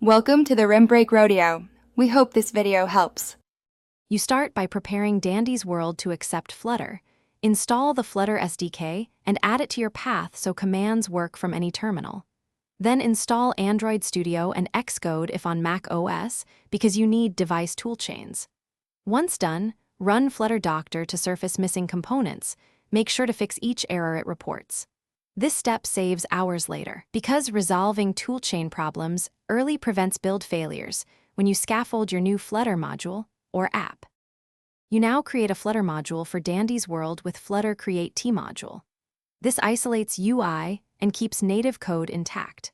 Welcome to the Rim Break Rodeo. We hope this video helps. You start by preparing Dandy's World to accept Flutter. Install the Flutter SDK and add it to your path so commands work from any terminal. Then install Android Studio and Xcode if on Mac OS because you need device toolchains. Once done, run Flutter Doctor to surface missing components. Make sure to fix each error it reports. This step saves hours later, because resolving toolchain problems early prevents build failures when you scaffold your new Flutter module or app. You now create a Flutter module for Dandy's World with Flutter Create T module. This isolates UI and keeps native code intact.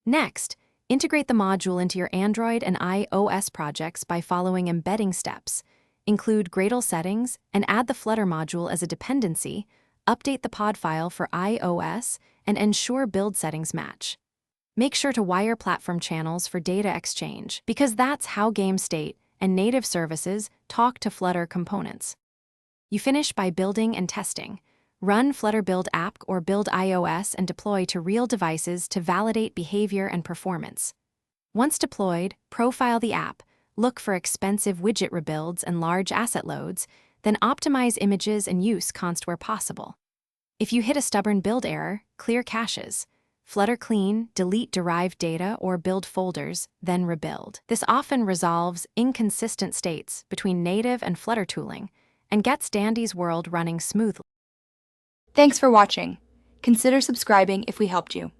Next, integrate the module into your Android and iOS projects by following embedding steps. Include Gradle settings and add the Flutter module as a dependency. Update the pod file for iOS, and ensure build settings match. Make sure to wire platform channels for data exchange, because that's how game state and native services talk to Flutter components. You finish by building and testing. Run Flutter Build App or Build iOS and deploy to real devices to validate behavior and performance. Once deployed, profile the app, look for expensive widget rebuilds and large asset loads, then optimize images and use const where possible. If you hit a stubborn build error, clear caches. Flutter clean, delete derived data or build folders, then rebuild. This often resolves inconsistent states between native and Flutter tooling and gets Dandy's World running smoothly. Thanks for watching. Consider subscribing if we helped you.